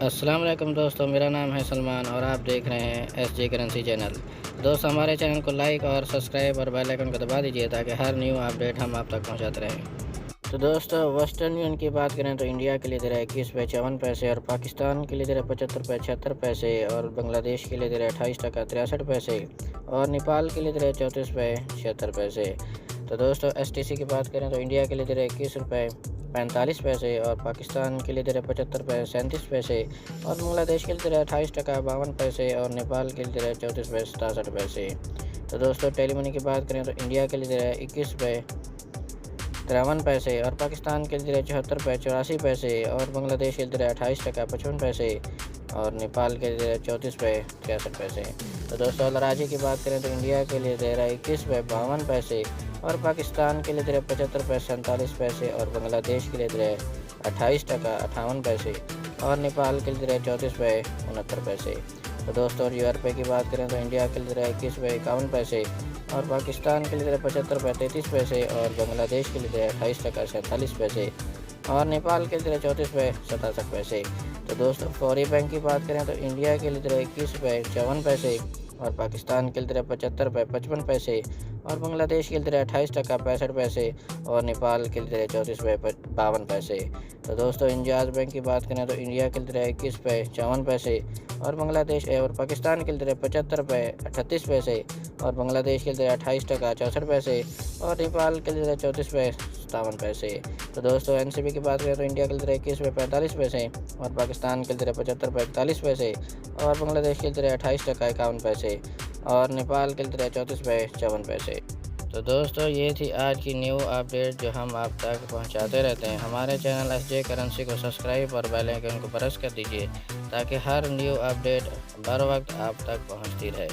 अस्सलाम वालेकुम दोस्तों, मेरा नाम है सलमान और आप देख रहे हैं एसजे करेंसी चैनल। दोस्तों, हमारे चैनल को लाइक और सब्सक्राइब और बेल आइकन को दबा दीजिए ताकि हर न्यू अपडेट हम आप तक पहुंचाते रहें। तो दोस्तों, वेस्टर्न यूनियन की बात करें तो इंडिया के लिए दे रहा है 21 रुपये 54 पैसे और पाकिस्तान के लिए दे रहा है 75 रुपये 76 पैसे और बांग्लादेश के लिए दे रहा है 28 टका 63 पैसे और नेपाल के लिए दे रहा है 34 रुपये 76 पैसे। तो दोस्तों, एसटीसी की बात करें तो इंडिया के लिए दे रहा है 21 रुपये 45 पैसे और पाकिस्तान के लिए दे रहा है 75 रुपये 37 पैसे और बांग्लादेश के लिए दे रहा है 28 टका 52 पैसे और नेपाल के लिए दे रहा है 34 रुपये 67 पैसे। तो दोस्तों, टेलीमनी की बात करें तो इंडिया के लिए दे रहा है 21 रुपये 53 पैसे और पाकिस्तान के लिए दे रहा है 74 रुपये 84 पैसे और बांग्लादेश के लिए दे रहा है 28 टका 55 पैसे और नेपाल के लिए दे रहा है 34 रुपये 63 पैसे। तो दोस्तों, लराजी की बात करें तो इंडिया के लिए दे रहा है 21 रुपये 52 पैसे और पाकिस्तान के लिए दे रहा है 75 रुपये 47 पैसे और बांग्लादेश के लिए दे रहा है 28 टका 58 पैसे और नेपाल के लिए दे रहा है 34 रुपये 69 पैसे। तो दोस्तों, ₹1 की बात करें तो इंडिया के लिए दे रहा है 21 रुपये 51 पैसे और पाकिस्तान के लिए दे रहा है 75 रुपये 33 पैसे और बांग्लादेश के लिए दे रहा है 28 टका 47 पैसे और नेपाल के लिए दे रहा है 34 रुपये 67 पैसे। तो दोस्तों, फौरी बैंक की बात करें तो इंडिया के लिए दे रहा है 21 रुपये 54 पैसे और पाकिस्तान के लिए दे रहा है 75 रुपये 55 पैसे और बांग्लादेश के लिए दे रहा है 28 टका 65 पैसे और नेपाल के लिए दे रहा है 34 रुपये 52 पैसे। तो दोस्तों, इंजाज बैंक की बात करें तो इंडिया के लिए दे रहा है 21 रुपये 54 पैसे और बांग्लादेश और पाकिस्तान के लिए दे रहा है 75 रुपये 38 पैसे और बांग्लादेश के लिए दे रहा है 28 टका 64 पैसे और नेपाल के लिए दे रहा है 34 रुपये 57 पैसे। तो दोस्तों, एनसीबी की बात करें तो इंडिया के लिए दे रहा है 21 रुपये 45 पैसे और पाकिस्तान के लिए दे रहा है 75 रुपये 41 पैसे और बांग्लादेश के लिए दे रहा है 28 टका 51 पैसे और नेपाल के लिए दे रहा है 34 रुपये 54 पैसे। तो दोस्तों, ये थी आज की न्यू अपडेट जो हम आप तक पहुंचाते रहते हैं। हमारे चैनल एसजे करेंसी को सब्सक्राइब और बेल आइकन को प्रेस कर दीजिए ताकि हर न्यू अपडेट बर वक्त आप तक पहुंचती रहे।